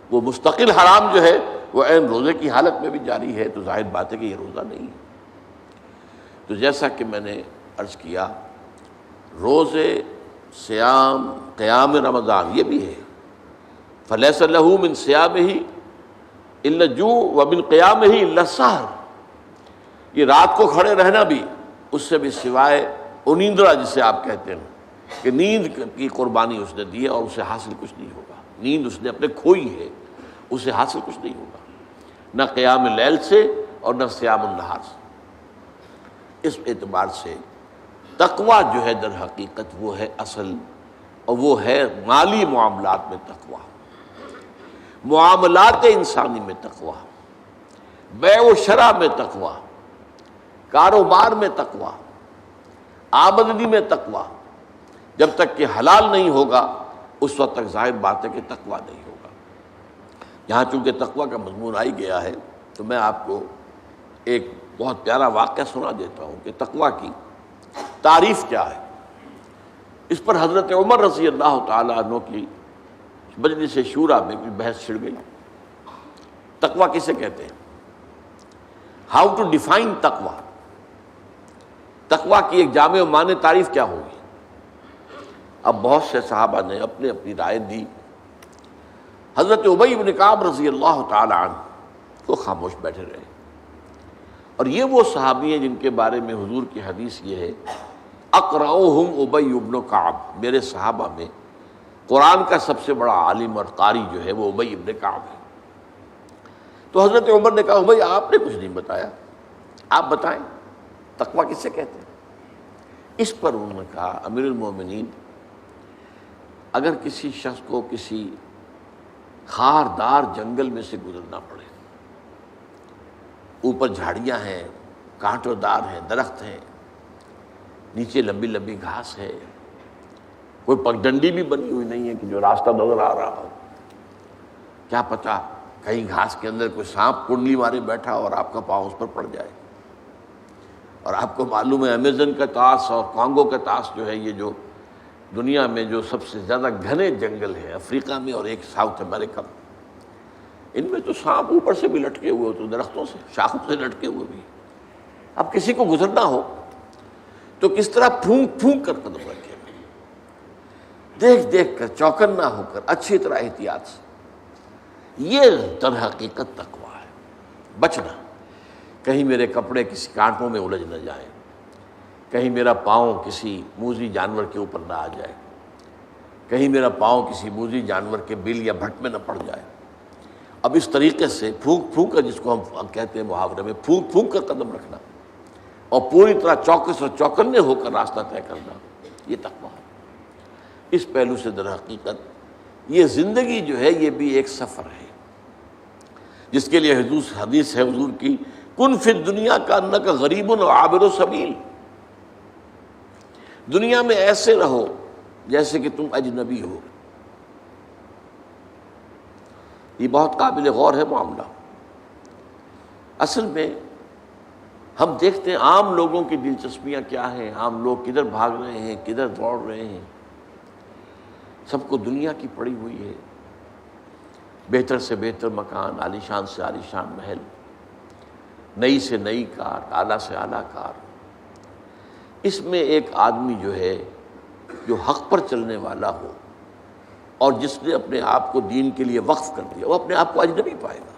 وہ مستقل حرام جو ہے وہ عین روزے کی حالت میں بھی جاری ہے، تو ظاہر بات ہے کہ یہ روزہ نہیں ہے۔ تو جیسا کہ میں نے عرض کیا، روزے، صیام، قیام رمضان یہ بھی ہے، فلیس لہ من صیامہ الا الجوع ومن قیامہ الا السحر، یہ رات کو کھڑے رہنا بھی اس سے بھی سوائے انیندرا جسے آپ کہتے ہیں کہ نیند کی قربانی اس نے دی ہے اور اسے حاصل کچھ نہیں ہوگا، نیند اس نے اپنے کھوئی ہے، اسے حاصل کچھ نہیں ہوگا، نہ قیام لیل سے اور نہ صیام النہار سے۔ اس اعتبار سے تقویٰ جو ہے در حقیقت وہ ہے اصل، اور وہ ہے مالی معاملات میں تقویٰ، معاملات انسانی میں تقویٰ، بیع و شرع میں تقویٰ، کاروبار میں تقوی، آمدنی میں تقوی، جب تک کہ حلال نہیں ہوگا اس وقت تک ظاہر بات ہے کہ تقوی نہیں ہوگا۔ یہاں چونکہ تقوی کا مضمون آئی گیا ہے تو میں آپ کو ایک بہت پیارا واقعہ سنا دیتا ہوں کہ تقوی کی تعریف کیا ہے۔ اس پر حضرت عمر رضی اللہ تعالیٰ عنہ کی مجلس شورا میں کوئی بحث چھڑ گئی، تقوی کسے کہتے ہیں، ہاؤ ٹو ڈیفائن تقوی، تقوی کی ایک جامع و معنی تعریف کیا ہوگی۔ اب بہت سے صحابہ نے اپنے اپنی رائے دی، حضرت ابی بن کعب رضی اللہ تعالی عنہ وہ خاموش بیٹھے رہے، اور یہ وہ صحابی ہیں جن کے بارے میں حضور کی حدیث یہ ہے اقرأہم ابی بن کعب، میرے صحابہ میں قرآن کا سب سے بڑا عالم اور قاری جو ہے وہ ابی بن کعب ہے۔ تو حضرت عمر نے کہا بھائی آپ نے کچھ نہیں بتایا، آپ بتائیں تقوی کسے کہتے ہیں۔ اس پر انہوں نے کہا امیر المومنین، اگر کسی شخص کو کسی خاردار جنگل میں سے گزرنا پڑے، اوپر جھاڑیاں ہیں، کانٹوں دار ہیں، درخت ہیں، نیچے لمبی لمبی گھاس ہے، کوئی پگڈنڈی بھی بنی ہوئی نہیں ہے کہ جو راستہ نظر آ رہا ہو، کیا پتہ کہیں گھاس کے اندر کوئی سانپ کنڈلی مارے بیٹھا اور آپ کا پاؤں اس پر پڑ جائے، اور آپ کو معلوم ہے امیزن کا طاس اور کانگو کا طاس جو ہے یہ جو دنیا میں جو سب سے زیادہ گھنے جنگل ہے افریقہ میں اور ایک ساؤتھ امریکہ میں، ان میں تو سانپ اوپر سے بھی لٹکے ہوئے تو درختوں سے شاخوں سے لٹکے ہوئے بھی۔ اب کسی کو گزرنا ہو تو کس طرح پھونک پھونک کر قدم رکھے، دیکھ دیکھ کر، چوکن نہ ہو کر، اچھی طرح احتیاط سے۔ یہ در حقیقت تقویٰ ہے، بچنا، کہیں میرے کپڑے کسی کانٹوں میں الجھ نہ جائیں، کہیں میرا پاؤں کسی موذی جانور کے اوپر نہ آ جائے، کہیں میرا پاؤں کسی موذی جانور کے بل یا بھٹ میں نہ پڑ جائے۔ اب اس طریقے سے پھونک پھونک کر، جس کو ہم کہتے ہیں محاورے میں پھونک پھونک کر قدم رکھنا اور پوری طرح چوکس اور چوکنے ہو کر راستہ طے کرنا، یہ تقویٰ ہے۔ اس پہلو سے در حقیقت یہ زندگی جو ہے یہ بھی ایک سفر ہے، جس کے لیے حدیث ہے حضور کی، کن فی الدنیا کانک غریب و عابر سبیل، دنیا میں ایسے رہو جیسے کہ تم اجنبی ہو۔ یہ بہت قابل غور ہے معاملہ۔ اصل میں ہم دیکھتے ہیں عام لوگوں کی دلچسپیاں کیا ہیں، عام لوگ کدھر بھاگ رہے ہیں، کدھر دوڑ رہے ہیں، سب کو دنیا کی پڑی ہوئی ہے، بہتر سے بہتر مکان، عالیشان سے عالیشان محل، نئی سے نئی کار، اعلیٰ سے اعلیٰ کار۔ اس میں ایک آدمی جو ہے جو حق پر چلنے والا ہو اور جس نے اپنے آپ کو دین کے لیے وقف کر دیا، وہ اپنے آپ کو اجنبی پائے گا۔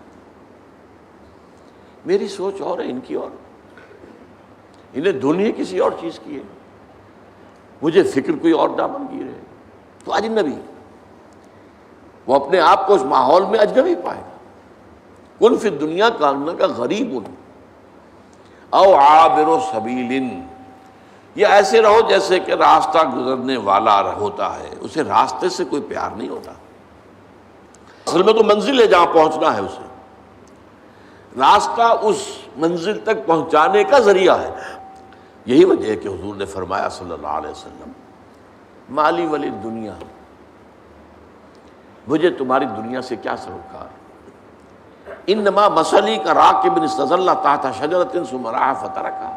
میری سوچ اور ہے، ان کی اور، انہیں دنیا کسی اور چیز کی ہے، مجھے فکر کوئی اور دامنگیر ہے، تو اجنبی، وہ اپنے آپ کو اس ماحول میں اجنبی پائے گا۔ کن فی الدنیا کانک غریب او عابر سبیل، یہ ایسے رہو جیسے کہ راستہ گزرنے والا ہوتا ہے، اسے راستے سے کوئی پیار نہیں ہوتا، اصل میں تو منزل ہے جہاں پہنچنا ہے، اسے راستہ اس منزل تک پہنچانے کا ذریعہ ہے۔ یہی وجہ ہے کہ حضور نے فرمایا صلی اللہ علیہ وسلم، مالی ولی دنیا، مجھے تمہاری دنیا سے کیا سروکار، انما مثلی کا راکب استظل تحت شجرۃ ثم راح فترکھا،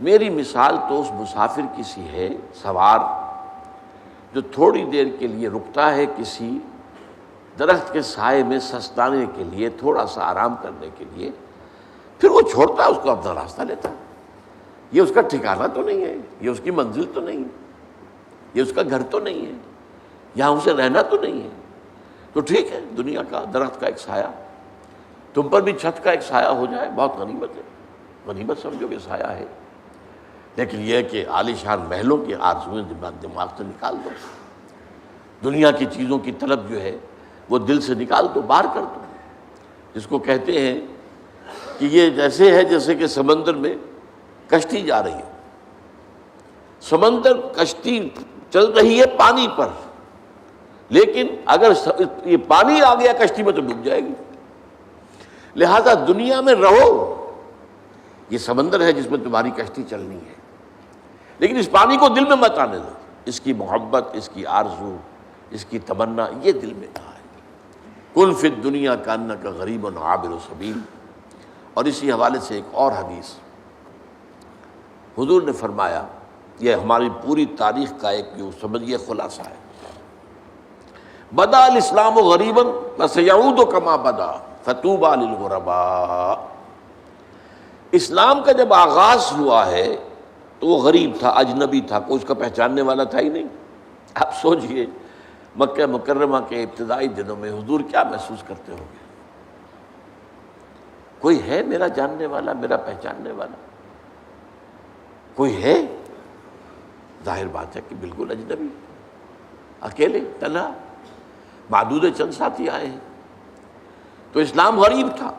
میری مثال تو اس مسافر کی سی ہے، سوار جو تھوڑی دیر کے لیے رکتا ہے کسی درخت کے سائے میں سستانے کے لیے، تھوڑا سا آرام کرنے کے لیے، پھر وہ چھوڑتا ہے اس کو، اپنا راستہ لیتا ہے۔ یہ اس کا ٹھکانہ تو نہیں ہے، یہ اس کی منزل تو نہیں ہے، یہ اس کا گھر تو نہیں ہے، یہاں اسے رہنا تو نہیں ہے۔ تو ٹھیک ہے، دنیا کا درخت کا ایک سایہ تم پر بھی چھت کا ایک سایہ ہو جائے، بہت غنیمت ہے، غنیمت سمجھو کہ سایہ ہے، لیکن یہ ہے کہ عالیشان محلوں کی آرزویں دماغ سے نکال دو، دنیا کی چیزوں کی طلب جو ہے وہ دل سے نکال دو، باہر کر دو، جس کو کہتے ہیں کہ یہ جیسے ہے جیسے کہ سمندر میں کشتی جا رہی ہے، سمندر کشتی چل رہی ہے پانی پر، لیکن اگر یہ پانی آ گیا کشتی میں تو ڈوب جائے گی۔ لہذا دنیا میں رہو یہ سمندر ہے جس میں تمہاری کشتی چلنی ہے، لیکن اس پانی کو دل میں مت آنے دو، اس کی محبت، اس کی آرزو، اس کی تمنا یہ دل میں نہ آئے۔ کن فی الدنیا کانک غریب عابر سبیل۔ اور اسی حوالے سے ایک اور حدیث حضور نے فرمایا، یہ ہماری پوری تاریخ کا ایک جو سمجھیے خلاصہ ہے، بدا الاسلام غریبا فسیعود کما بدا فطوبی للغرباء۔ اسلام کا جب آغاز ہوا ہے تو وہ غریب تھا، اجنبی تھا، کوئی اس کا پہچاننے والا تھا ہی نہیں۔ آپ سوچئے مکہ مکرمہ کے ابتدائی دنوں میں حضور کیا محسوس کرتے ہوں گے؟ کوئی ہے میرا جاننے والا، میرا پہچاننے والا؟ کوئی ہے؟ ظاہر بات ہے کہ بالکل اجنبی، اکیلے، تنہا، معدود چند ساتھی آئے ہیں۔ تو اسلام غریب تھا،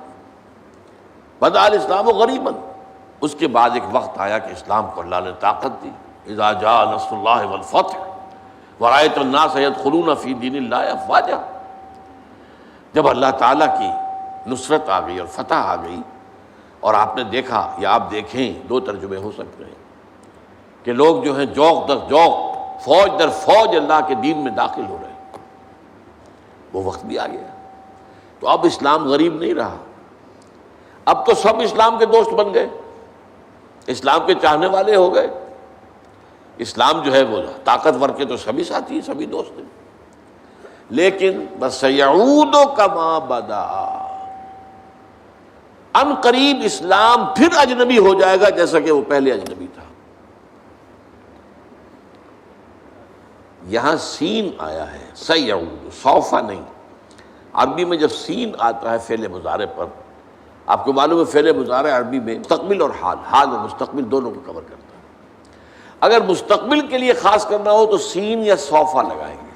بدا الاسلام غریبا۔ اس کے بعد ایک وقت آیا کہ اسلام کو اللہ نے طاقت دی، اذا جاء نصر اللہ والفتح ورأیت الناس يدخلون فی دین اللہ افواجا۔ جب اللہ تعالیٰ کی نصرت آ گئی اور فتح آ گئی، اور آپ نے دیکھا یا آپ دیکھیں، دو ترجمے ہو سکتے ہیں کہ لوگ جو ہیں جوق در جوق، فوج در فوج اللہ کے دین میں داخل ہو رہے ہیں، وہ وقت بھی آ گیا۔ تو اب اسلام غریب نہیں رہا، اب تو سب اسلام کے دوست بن گئے، اسلام کے چاہنے والے ہو گئے۔ اسلام جو ہے وہ طاقتور کے تو سبھی ساتھی ہیں، سبھی دوست ہیں، لیکن بس یعود کما بدا، ان قریب اسلام پھر اجنبی ہو جائے گا جیسا کہ وہ پہلے اجنبی تھا۔ یہاں سین آیا ہے، سیعود، سوفا نہیں۔ عربی میں جب سین آتا ہے فعل مضارع پر، آپ کو معلوم ہے فعل مضارع عربی میں مستقبل اور حال، حال اور مستقبل دونوں کو کور کرتا ہے۔ اگر مستقبل کے لیے خاص کرنا ہو تو سین یا سوفا لگائیں گے۔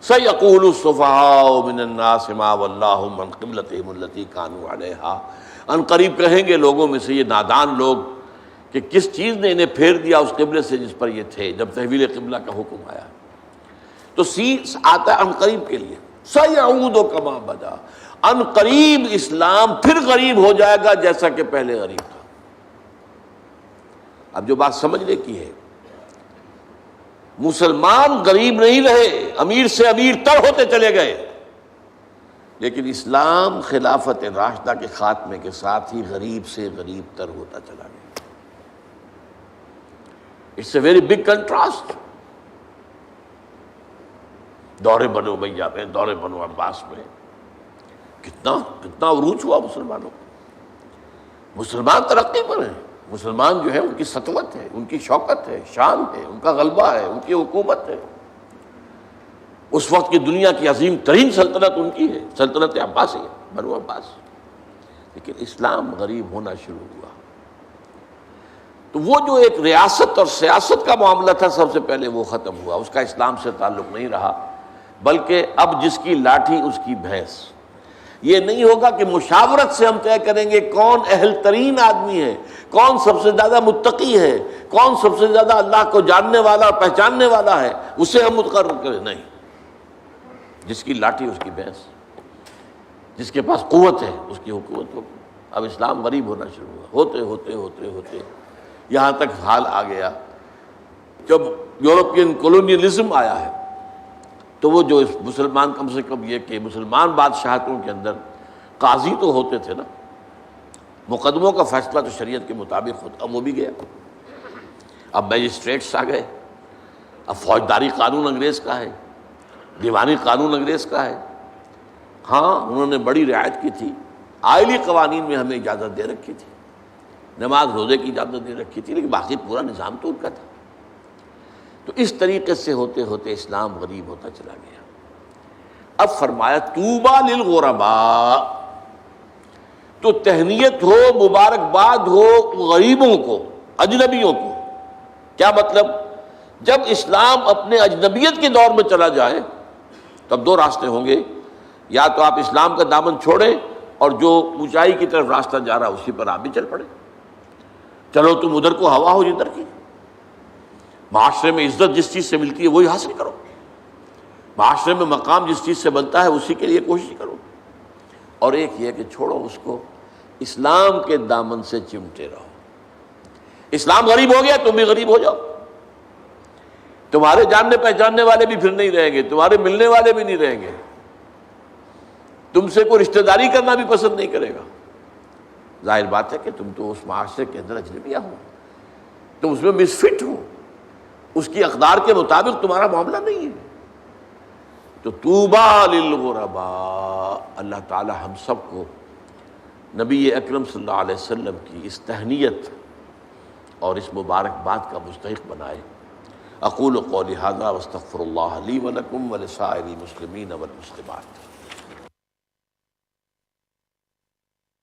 سَيَقُولُ السُّفَهَاءُ مِنَ النَّاسِ مَا وَلَّاهُمْ عَنْ قِبْلَتِهِمُ الَّتِي كَانُوا عَلَيْهَا۔ ان قریب کہیں گے لوگوں میں سے یہ نادان لوگ کہ کس چیز نے انہیں پھیر دیا اس قبلے سے جس پر یہ تھے جب تحویل قبلہ کا حکم آیا۔ تو سین آتا ہے ان قریب کے لیے، سَيَعُودُ كَمَا بَدَا، ان قریب اسلام پھر غریب ہو جائے گا جیسا کہ پہلے غریب تھا۔ اب جو بات سمجھنے کی ہے، مسلمان غریب نہیں رہے، امیر سے امیر تر ہوتے چلے گئے، لیکن اسلام خلافت راشدہ کے خاتمے کے ساتھ ہی غریب سے غریب تر ہوتا چلا گیا۔ It's a very big contrast. دور بنو امیہ میں، دور بنو عباس میں کتنا عروج ہوا مسلمانوں کو۔ مسلمان ترقی پر ہیں، مسلمان جو ہے ان کی سطوت ہے، ان کی شوکت ہے، شان ہے، ان کا غلبہ ہے، ان کی حکومت ہے۔ اس وقت کی دنیا کی عظیم ترین سلطنت ان کی ہے، سلطنت عباسیہ، بنو عباس۔ لیکن اسلام غریب ہونا شروع ہوا۔ تو وہ جو ایک ریاست اور سیاست کا معاملہ تھا سب سے پہلے وہ ختم ہوا، اس کا اسلام سے تعلق نہیں رہا، بلکہ اب جس کی لاٹھی اس کی بھینس۔ یہ نہیں ہوگا کہ مشاورت سے ہم طے کریں گے کون اہل ترین آدمی ہے، کون سب سے زیادہ متقی ہے، کون سب سے زیادہ اللہ کو جاننے والا اور پہچاننے والا ہے، اسے ہم مقرر کریں۔ نہیں، جس کی لاٹھی اس کی بھینس، جس کے پاس قوت ہے اس کی حکومت ہوگی۔ اب اسلام غریب ہونا شروع ہوا، ہوتے ہوتے ہوتے ہوتے یہاں تک حال آ گیا جب یورپین کولونیلزم آیا ہے، تو وہ جو مسلمان، کم سے کم یہ کہ مسلمان بادشاہتوں کے اندر قاضی تو ہوتے تھے نا، مقدموں کا فیصلہ تو شریعت کے مطابق ہوتا، اب وہ بھی گیا۔ اب میجسٹریٹس آ گئے، اب فوجداری قانون انگریز کا ہے، دیوانی قانون انگریز کا ہے۔ ہاں انہوں نے بڑی رعایت کی تھی، آئلی قوانین میں ہمیں اجازت دے رکھی تھی، نماز روزے کی اجازت دے رکھی تھی، لیکن باقی پورا نظام تو ان کا تھا۔ تو اس طریقے سے ہوتے ہوتے اسلام غریب ہوتا چلا گیا۔ اب فرمایا طوبیٰ للغرباء، تو تہنیت ہو، مبارکباد ہو غریبوں کو، اجنبیوں کو۔ کیا مطلب؟ جب اسلام اپنے اجنبیت کے دور میں چلا جائے تب دو راستے ہوں گے، یا تو آپ اسلام کا دامن چھوڑیں اور جو اونچائی کی طرف راستہ جا رہا اسی پر آپ بھی چل پڑے، چلو تم ادھر کو ہوا ہو جدھر کی، معاشرے میں عزت جس چیز سے ملتی ہے وہی حاصل کرو، معاشرے میں مقام جس چیز سے بنتا ہے اسی کے لیے کوشش کرو۔ اور ایک یہ کہ چھوڑو اس کو اسلام کے دامن سے چمٹے رہو۔ اسلام غریب ہو گیا، تم بھی غریب ہو جاؤ، تمہارے جاننے پہچاننے والے بھی پھر نہیں رہیں گے، تمہارے ملنے والے بھی نہیں رہیں گے، تم سے کوئی رشتہ داری کرنا بھی پسند نہیں کرے گا۔ ظاہر بات ہے کہ تم تو اس معاشرے کے اندر اجنبیہ ہو، تم اس میں مسفٹ ہو، اس کی اقدار کے مطابق تمہارا معاملہ نہیں ہے۔ تو طوبیٰ للغرباء، اللہ تعالی ہم سب کو نبی اکرم صلی اللہ علیہ وسلم کی اس تہنیت اور اس مبارکباد کا مستحق بنائے۔ اقول قولی ھذا واستغفر اللہ لی ولکم ولسائر المسلمین والمسلمات۔